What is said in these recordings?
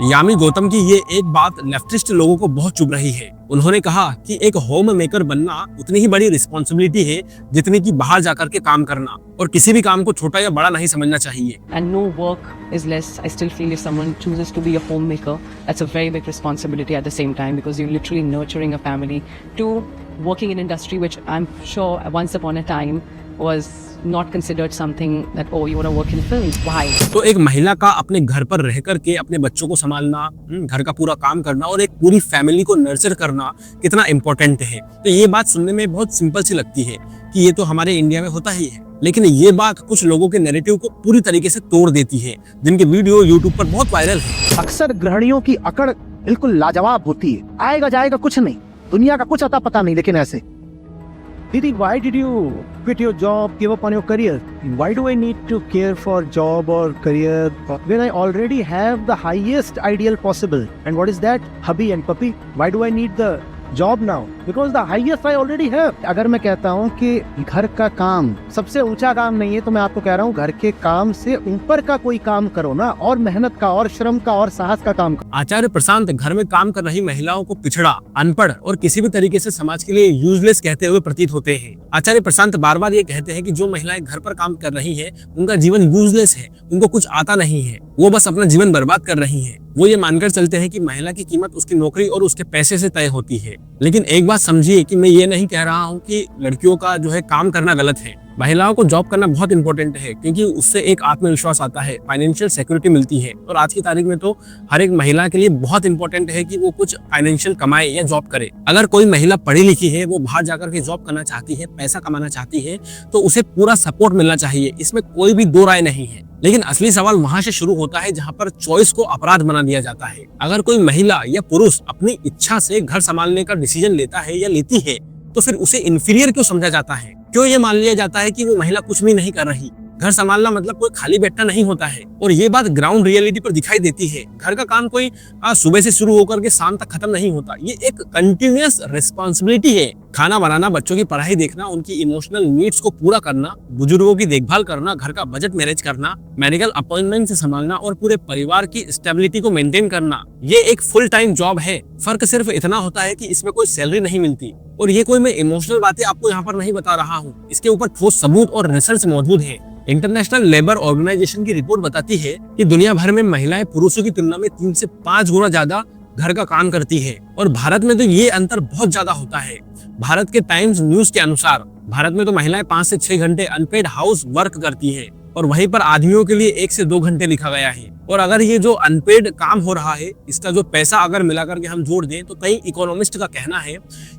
यामी गौतम की ये एक बात लेफ्टिस्ट लोगों को बहुत चुभ रही है। उन्होंने कहा कि एक होम मेकर बनना उतनी ही बड़ी रिस्पॉन्सिबिलिटी है जितनी कि बाहर जाकर के काम करना, और किसी भी काम को छोटा या बड़ा नहीं समझना चाहिए। And no work is less. I still feel if someone chooses to be a homemaker, that's a very big responsibility at the same time, because you're literally nurturing a family. To working in industry, which I'm sure once upon a time was not considered something that, oh, you want to work in films. Why? तो एक महिला का अपने घर पर रह करके अपने बच्चों को संभालना, घर का पूरा काम करना और एक पूरी फैमिली को नर्चर करना कितना इम्पोर्टेंट है। तो ये बात सुनने में बहुत सिंपल सी लगती है कि ये तो हमारे इंडिया में होता ही है, लेकिन ये बात कुछ लोगों के नैरेटिव को पूरी तरीके से तोड़ देती है, जिनके वीडियो यूट्यूब पर बहुत वायरल है। अक्सर गृहिणियों की अकड़ बिल्कुल लाजवाब होती है। आएगा जाएगा कुछ नहीं, दुनिया का कुछ अता पता नहीं, लेकिन ऐसे Didi, why did you quit your job, give up on your career? Why do I need to care for job or career when I already have the highest ideal possible? And what is that? Hubby and puppy. Why do I need the job now? Because the highest I already have. अगर मैं कहता हूँ कि घर का काम सबसे ऊंचा काम नहीं है, तो मैं आपको कह रहा हूँ घर के काम से ऊपर का कोई काम करो ना, और मेहनत का और श्रम का और साहस का काम करो। आचार्य प्रशांत घर में काम कर रही महिलाओं को पिछड़ा, अनपढ़ और किसी भी तरीके से समाज के लिए यूजलेस कहते हुए प्रतीत होते हैं। आचार्य प्रशांत बार बार ये कहते हैं कि जो महिलाएं घर पर काम कर रही है उनका जीवन यूजलेस है, उनको कुछ आता नहीं है, वो बस अपना जीवन बर्बाद कर रही है। वो ये मानकर चलते हैं कि महिला की कीमत उसकी नौकरी और उसके पैसे से तय होती है। लेकिन एक बात समझिए कि मैं ये नहीं कह रहा हूँ कि लड़कियों का जो है काम करना गलत है। महिलाओं को जॉब करना बहुत इंपॉर्टेंट है, क्योंकि उससे एक आत्मविश्वास आता है, फाइनेंशियल सिक्योरिटी मिलती है, और आज की तारीख में तो हर एक महिला के लिए बहुत इंपॉर्टेंट है कि वो कुछ फाइनेंशियल कमाए या जॉब करे। अगर कोई महिला पढ़ी लिखी है, वो बाहर जाकर के जॉब करना चाहती है, पैसा कमाना चाहती है, तो उसे पूरा सपोर्ट मिलना चाहिए, इसमें कोई भी दो राय नहीं है। लेकिन असली सवाल वहां से शुरू होता है जहां पर चॉइस को अपराध बना दिया जाता है। अगर कोई महिला या पुरुष अपनी इच्छा से घर संभालने का डिसीजन लेता है या लेती है, तो फिर उसे इंफीरियर क्यों समझा जाता है? क्यों ये मान लिया जाता है कि वो महिला कुछ भी नहीं कर रही? घर संभालना मतलब कोई खाली बैठना नहीं होता है, और ये बात ग्राउंड रियलिटी पर दिखाई देती है। घर का काम कोई सुबह से शुरू होकर के शाम तक खत्म नहीं होता, ये एक कंटिन्यूअस रिस्पॉन्सिबिलिटी है। खाना बनाना, बच्चों की पढ़ाई देखना, उनकी इमोशनल नीड्स को पूरा करना, बुजुर्गों की देखभाल करना, घर का बजट मैनेज करना, मेडिकल अपॉइंटमेंट से संभालना और पूरे परिवार की स्टेबिलिटी को मेंटेन करना, ये एक फुल टाइम जॉब है। फर्क सिर्फ इतना होता है कि इसमें कोई सैलरी नहीं मिलती, और ये कोई मैं इमोशनल बातें आपको यहाँ पर नहीं बता रहा हूँ, इसके ऊपर ठोस सबूत और रिसर्च मौजूद है। इंटरनेशनल लेबर ऑर्गेनाइजेशन की रिपोर्ट बताती है कि दुनिया भर में महिलाएं पुरुषों की तुलना में 3 से 5 गुना ज्यादा घर का काम करती है, और भारत में तो ये अंतर बहुत ज्यादा होता है। भारत के टाइम्स न्यूज के अनुसार भारत में तो महिलाएं 5 से 6 घंटे अनपेड हाउस वर्क करती है, और वहीं पर आदमियों के लिए 1 से 2 घंटे लिखा गया है। और अगर ये जो अनपेड काम हो रहा है, इसका जो पैसा अगर मिलाकर के हम जोड़ दें, तो कई इकोनॉमिस्ट का कहना है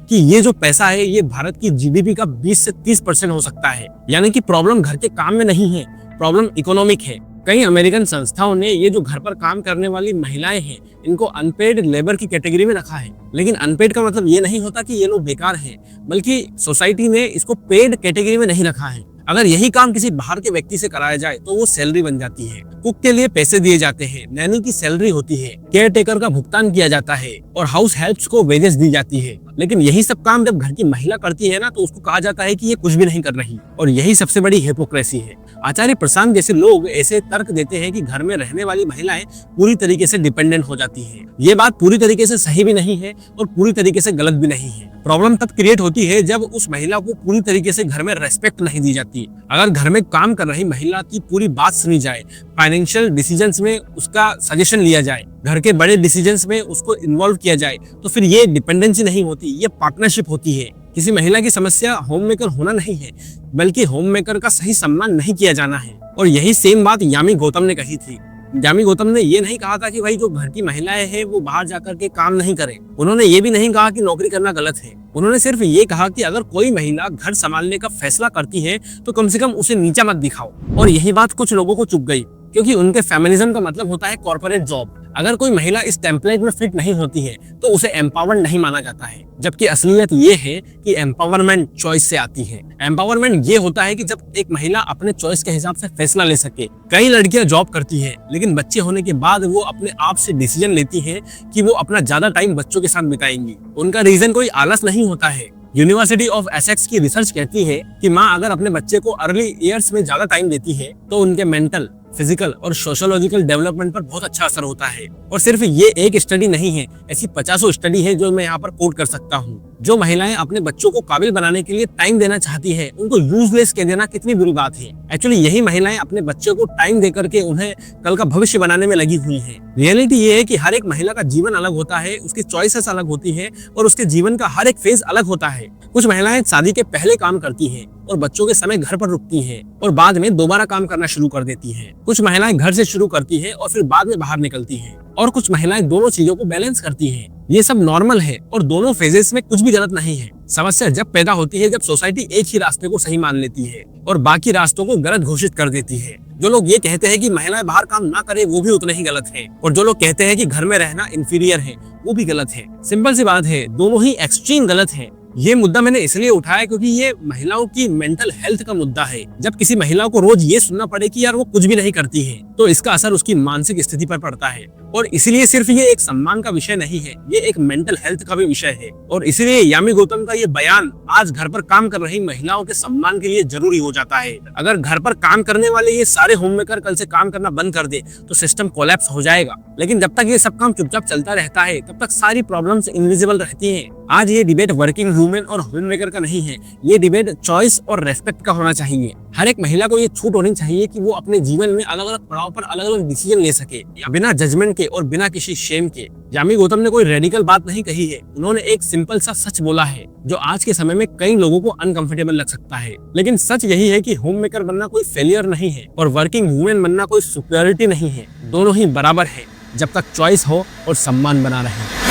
कि ये जो पैसा है ये भारत की जीडीपी का 20 से 30% हो सकता है। यानी कि प्रॉब्लम घर के काम में नहीं है, प्रॉब्लम इकोनॉमिक है। कई अमेरिकन संस्थाओं ने ये जो घर पर काम करने वाली महिलाएं हैं, इनको अनपेड लेबर की कैटेगरी में रखा है। लेकिन अनपेड का मतलब ये नहीं होता कि ये लोग बेकार हैं, बल्कि सोसाइटी ने इसको पेड कैटेगरी में नहीं रखा है। अगर यही काम किसी बाहर के व्यक्ति से कराया जाए तो वो सैलरी बन जाती है। कुक के लिए पैसे दिए जाते हैं, नैनी की सैलरी होती है, केयर टेकर का भुगतान किया जाता है, और हाउस हेल्प्स को वेजेस दी जाती है। लेकिन यही सब काम जब घर की महिला करती है ना, तो उसको कहा जाता है कि ये कुछ भी नहीं कर रही, और यही सबसे बड़ी हिपोक्रेसी है। आचार्य प्रशांत जैसे लोग ऐसे तर्क देते हैं कि घर में रहने वाली महिलाएं पूरी तरीके से डिपेंडेंट हो जाती हैं। ये बात पूरी तरीके से सही भी नहीं है और पूरी तरीके से गलत भी नहीं है। प्रॉब्लम तब क्रिएट होती है जब उस महिला को पूरी तरीके से घर में रेस्पेक्ट नहीं दी जाती। अगर घर में काम कर रही महिला की पूरी बात सुनी जाए, फाइनेंशियल डिसीजंस में उसका सजेशन लिया जाए, घर के बड़े डिसीजंस में उसको इन्वॉल्व किया जाए, तो फिर ये डिपेंडेंसी नहीं होती, ये पार्टनरशिप होती है। किसी महिला की समस्या होम मेकर होना नहीं है, बल्कि होम मेकर का सही सम्मान नहीं किया जाना है। और यही सेम बात यामी गौतम ने कही थी। यामी गौतम ने ये नहीं कहा था कि भाई जो घर की महिलाएं हैं वो बाहर जाकर के काम नहीं करें। उन्होंने ये भी नहीं कहा कि नौकरी करना गलत है। उन्होंने सिर्फ ये कहा कि अगर कोई महिला घर संभालने का फैसला करती है तो कम से कम उसे नीचा मत दिखाओ। और यही बात कुछ लोगों को चुभ गई, क्योंकि उनके फेमिनिज्म का मतलब होता है कॉर्पोरेट जॉब। अगर कोई महिला इस टेम्पलेट में फिट नहीं होती है तो उसे एम्पावर्ड नहीं माना जाता है, जबकि असलियत ये है कि एम्पावरमेंट चॉइस से आती है। एम्पावरमेंट ये होता है कि जब एक महिला अपने चॉइस के हिसाब से फैसला ले सके। कई लड़कियां जॉब करती हैं, लेकिन बच्चे होने के बाद वो अपने आप से डिसीजन लेती हैं कि वो अपना ज्यादा टाइम बच्चों के साथ बिताएंगी। उनका रीजन कोई आलस नहीं होता है। यूनिवर्सिटी ऑफ एसेक्स की रिसर्च कहती है कि माँ अगर अपने बच्चे को अर्ली ईयर्स में ज्यादा टाइम देती है तो उनके मेंटल, फिजिकल और सोशोलॉजिकल डेवलपमेंट पर बहुत अच्छा असर होता है। और सिर्फ ये एक स्टडी नहीं है, ऐसी 50 स्टडी है जो मैं यहाँ पर कोट कर सकता हूँ। जो महिलाएं अपने बच्चों को काबिल बनाने के लिए टाइम देना चाहती है, उनको यूजलेस कह देना कितनी बुरी बात है। एक्चुअली यही महिलाएं अपने बच्चों को टाइम देकर के उन्हें कल का भविष्य बनाने में लगी हुई हैं। रियलिटी ये है कि हर एक महिला का जीवन अलग होता है, उसकी चॉइसेस अलग होती है और उसके जीवन का हर एक फेज अलग होता है। कुछ महिलाएं शादी के पहले काम करती हैं और बच्चों के समय घर पर रुकती हैं और बाद में दोबारा काम करना शुरू कर देती हैं। कुछ महिलाएं घर से शुरू करती हैं और फिर बाद में बाहर निकलती हैं और कुछ महिलाएं दोनों चीजों को बैलेंस करती हैं। ये सब नॉर्मल है और दोनों फेजेस में कुछ भी गलत नहीं है। समस्या जब पैदा होती है जब सोसाइटी एक ही रास्ते को सही मान लेती है और बाकी रास्तों को गलत घोषित कर देती है। जो लोग ये कहते हैं कि महिलाएं बाहर काम ना करें वो भी उतने ही गलत है, और जो लोग कहते हैं कि घर में रहना इंफीरियर है वो भी गलत है। सिंपल सी बात है, दोनों ही एक्सट्रीम गलत है। ये मुद्दा मैंने इसलिए उठाया क्योंकि ये महिलाओं की मेंटल हेल्थ का मुद्दा है। जब किसी महिला को रोज ये सुनना पड़े कि यार वो कुछ भी नहीं करती है, तो इसका असर उसकी मानसिक स्थिति पर पड़ता है। और इसलिए सिर्फ ये एक सम्मान का विषय नहीं है, ये एक मेंटल हेल्थ का भी विषय है। और इसलिए यामी गौतम का ये बयान आज घर पर काम कर रही महिलाओं के सम्मान के लिए जरूरी हो जाता है। अगर घर पर काम करने वाले ये सारे होममेकर कल से काम करना बंद कर दे तो सिस्टम कोलैप्स हो जाएगा। लेकिन जब तक ये सब काम चुपचाप चलता रहता है तब तक सारी प्रॉब्लम्स इनविजिबल रहती हैं। आज ये डिबेट वर्किंग वुमेन और होममेकर का नहीं है, ये डिबेट चॉइस और रेस्पेक्ट का होना चाहिए। हर एक महिला को ये छूट होनी चाहिए कि वो अपने जीवन में अलग अलग पड़ाव पर अलग अलग डिसीजन ले सके, या बिना जजमेंट के और बिना किसी शेम के। यामी गौतम ने कोई रेडिकल बात नहीं कही है, उन्होंने एक सिंपल सा सच बोला है जो आज के समय में कई लोगों को अनकंफर्टेबल लग सकता है। लेकिन सच यही है कि होम मेकर बनना कोई फेलियर नहीं है और वर्किंग वुमेन बनना कोई सुपीरियरिटी नहीं है। दोनों ही बराबर है जब तक चॉइस हो और सम्मान बना रहे।